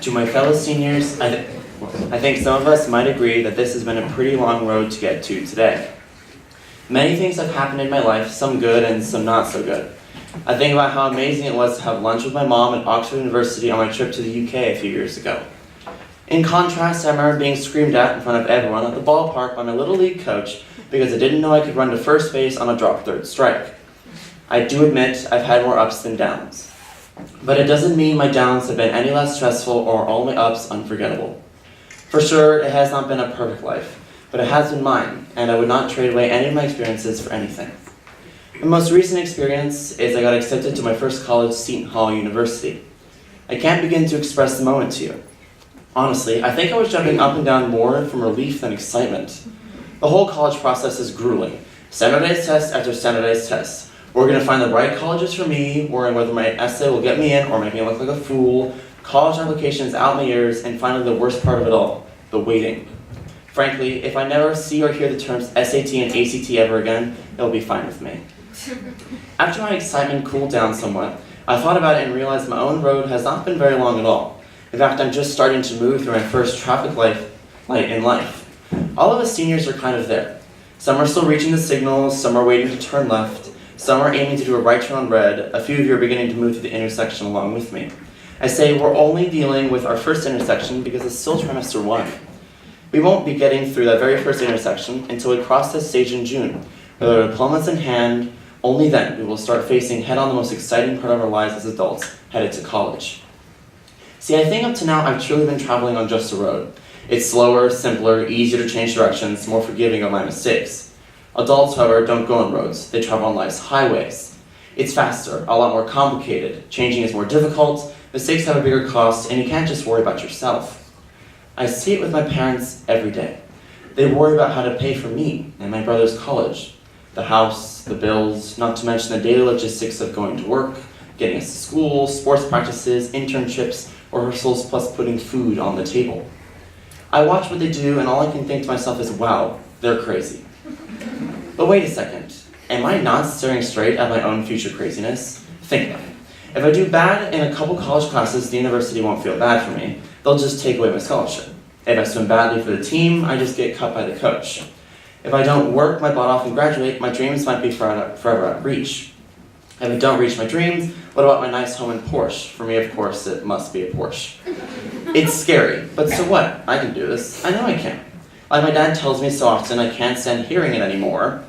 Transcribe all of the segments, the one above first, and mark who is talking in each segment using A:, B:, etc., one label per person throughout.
A: To my fellow seniors, I think some of us might agree that this has been a pretty long road to get to today. Many things have happened in my life, some good and some not so good. I think about how amazing it was to have lunch with my mom at Oxford University on my trip to the UK a few years ago. In contrast, I remember being screamed at in front of everyone at the ballpark by my Little League coach because I didn't know I could run to first base on a drop third strike. I do admit I've had more ups than downs. But it doesn't mean my downs have been any less stressful or all my ups unforgettable. For sure, it has not been a perfect life, but it has been mine, and I would not trade away any of my experiences for anything. My most recent experience is I got accepted to my first college, Seton Hall University. I can't begin to express the moment to you. Honestly, I think I was jumping up and down more from relief than excitement. The whole college process is grueling. Standardized test after standardized test. We're going to find the right colleges for me, worrying whether my essay will get me in or make me look like a fool. College applications out my ears, and finally the worst part of it all, the waiting. Frankly, if I never see or hear the terms SAT and ACT ever again, it'll be fine with me. After my excitement cooled down somewhat, I thought about it and realized my own road has not been very long at all. In fact, I'm just starting to move through my first traffic light in life. All of us seniors are kind of there. Some are still reaching the signals, some are waiting to turn left, some are aiming to do a right turn on red, a few of you are beginning to move through the intersection along with me. I say we're only dealing with our first intersection because it's still trimester 1. We won't be getting through that very first intersection until we cross this stage in June. With our diplomas in hand, only then we will start facing head-on the most exciting part of our lives as adults, headed to college. See, I think up to now I've truly been traveling on just a road. It's slower, simpler, easier to change directions, more forgiving of my mistakes. Adults, however, don't go on roads, they travel on life's highways. It's faster, a lot more complicated, changing is more difficult, mistakes have a bigger cost, and you can't just worry about yourself. I see it with my parents every day. They worry about how to pay for me and my brother's college, the house, the bills, not to mention the daily logistics of going to work, getting us to school, sports practices, internships, rehearsals, plus putting food on the table. I watch what they do, and all I can think to myself is, wow, they're crazy. But wait a second, am I not staring straight at my own future craziness? Think about it. If I do bad in a couple college classes, the university won't feel bad for me. They'll just take away my scholarship. If I swim badly for the team, I just get cut by the coach. If I don't work my butt off and graduate, my dreams might be forever out of reach. If I don't reach my dreams, what about my nice home and Porsche? For me, of course, it must be a Porsche. It's scary, but so what? I can do this. I know I can. Like my dad tells me so often, I can't stand hearing it anymore.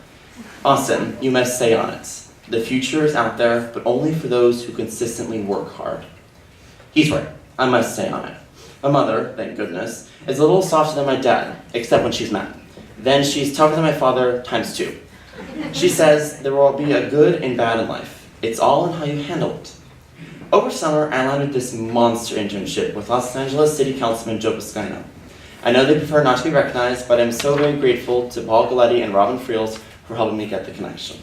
A: Austin, you must say on it. The future is out there, but only for those who consistently work hard. He's right. I must say on it. My mother, thank goodness, is a little softer than my dad, except when she's mad. Then she's tougher than my father times 2. She says there will be a good and bad in life. It's all in how you handle it. Over summer, I landed this monster internship with Los Angeles City Councilman Joe Piscino. I know they prefer not to be recognized, but I'm so very grateful to Paul Galletti and Robin Friels for helping me get the connection.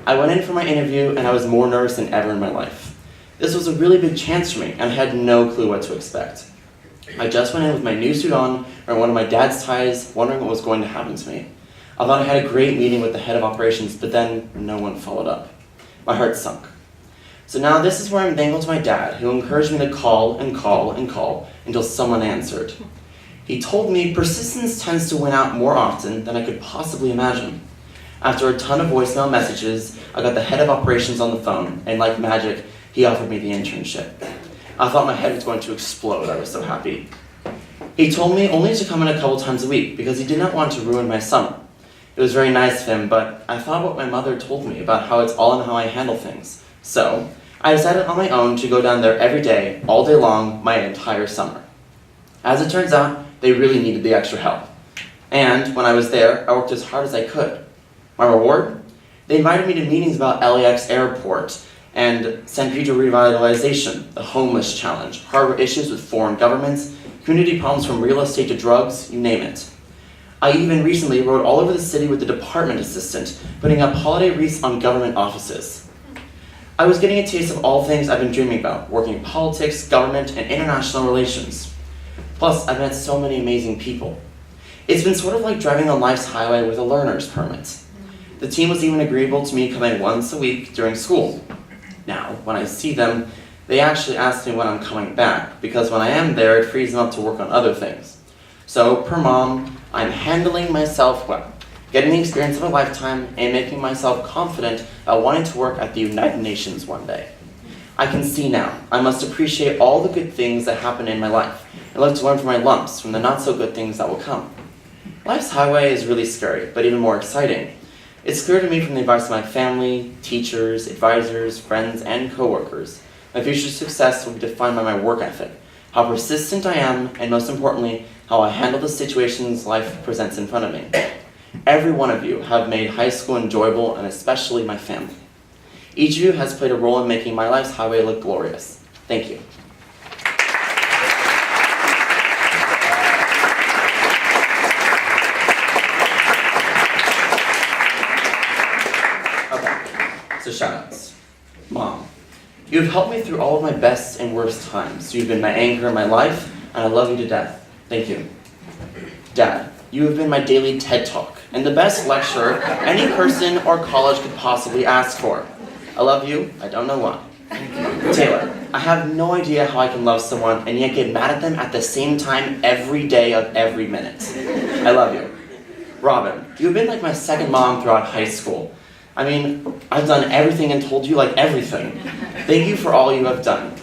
A: I went in for my interview and I was more nervous than ever in my life. This was a really big chance for me and I had no clue what to expect. I just went in with my new suit on, wearing one of my dad's ties, wondering what was going to happen to me. I thought I had a great meeting with the head of operations, but then no one followed up. My heart sunk. So now this is where I'm thankful to my dad, who encouraged me to call and call and call until someone answered. He told me persistence tends to win out more often than I could possibly imagine. After a ton of voicemail messages, I got the head of operations on the phone, and like magic, he offered me the internship. I thought my head was going to explode, I was so happy. He told me only to come in a couple times a week because he did not want to ruin my summer. It was very nice of him, but I thought what my mother told me about how it's all in how I handle things. So, I decided on my own to go down there every day, all day long, my entire summer. As it turns out, they really needed the extra help. And when I was there, I worked as hard as I could. My reward? They invited me to meetings about LAX Airport and San Pedro revitalization, the homeless challenge, harbor issues with foreign governments, community problems from real estate to drugs, you name it. I even recently rode all over the city with the department assistant, putting up holiday wreaths on government offices. I was getting a taste of all things I've been dreaming about, working in politics, government, and international relations. Plus, I've met so many amazing people. It's been sort of like driving on life's highway with a learner's permit. The team was even agreeable to me coming once a week during school. Now, when I see them, They actually ask me when I'm coming back, because when I am there, it frees them up to work on other things. So, per mom, I'm handling myself well, getting the experience of a lifetime, and making myself confident about wanting to work at the United Nations one day. I can see now. I must appreciate all the good things that happen in my life, and look to learn from my lumps, from the not-so-good things that will come. Life's highway is really scary, but even more exciting. It's clear to me from the advice of my family, teachers, advisors, friends, and coworkers. My future success will be defined by my work ethic, how persistent I am, and most importantly, how I handle the situations life presents in front of me. Every one of you have made high school enjoyable, and especially my family. Each of you has played a role in making my life's highway look glorious. Thank you. Okay, so shout-outs. Mom, you have helped me through all of my best and worst times. You've been my anchor in my life, and I love you to death. Thank you. Dad, you have been my daily TED Talk, and the best lecturer any person or college could possibly ask for. I love you, I don't know why. Taylor, I have no idea how I can love someone and yet get mad at them at the same time every day of every minute. I love you. Robin, you've been like my second mom throughout high school. I mean, I've done everything and told you like everything. Thank you for all you have done.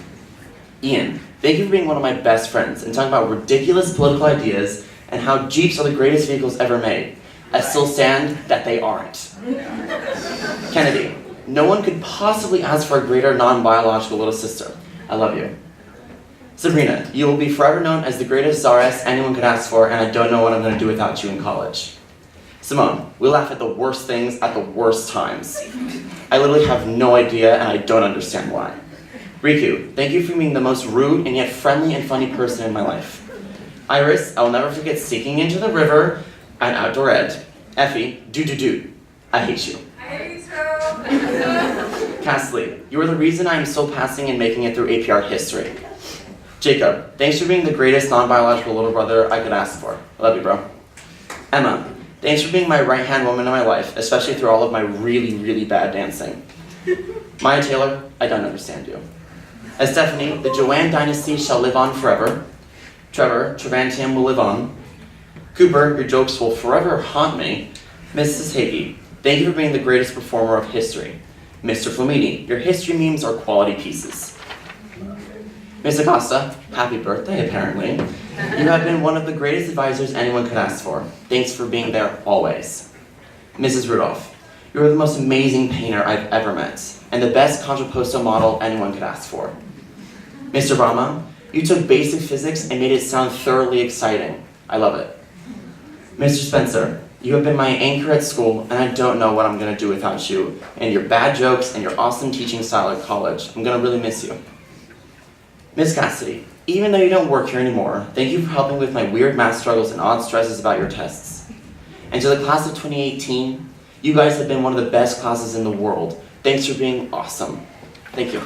A: Ian, thank you for being one of my best friends and talking about ridiculous political ideas and how Jeeps are the greatest vehicles ever made. I still stand that they aren't. Kennedy, no one could possibly ask for a greater non-biological little sister. I love you. Sabrina, you will be forever known as the greatest czaress anyone could ask for, and I don't know what I'm going to do without you in college. Simone, we laugh at the worst things at the worst times. I literally have no idea, and I don't understand why. Riku, thank you for being the most rude and yet friendly and funny person in my life. Iris, I'll never forget sinking into the river at outdoor ed. Effie, do. I hate you.
B: I hate you too.
A: Castley, you are the reason I am still passing and making it through AP Art History. Jacob, thanks for being the greatest non-biological little brother I could ask for. I love you, bro. Emma, thanks for being my right-hand woman in my life, especially through all of my really, really bad dancing. Maya Taylor, I don't understand you. As Stephanie, the Joanne dynasty shall live on forever. Trevor, Trevantium will live on. Cooper, your jokes will forever haunt me. Mrs. Hagee, thank you for being the greatest performer of history. Mr. Flamini, your history memes are quality pieces. Ms. Acosta, happy birthday apparently. You have been one of the greatest advisors anyone could ask for. Thanks for being there always. Mrs. Rudolph, you are the most amazing painter I've ever met, and the best contrapposto model anyone could ask for. Mr. Brahma, you took basic physics and made it sound thoroughly exciting. I love it. Mr. Spencer, you have been my anchor at school, and I don't know what I'm going to do without you, and your bad jokes and your awesome teaching style at college. I'm going to really miss you. Miss Cassidy, even though you don't work here anymore, thank you for helping with my weird math struggles and odd stresses about your tests. And to the class of 2018, you guys have been one of the best classes in the world. Thanks for being awesome. Thank you.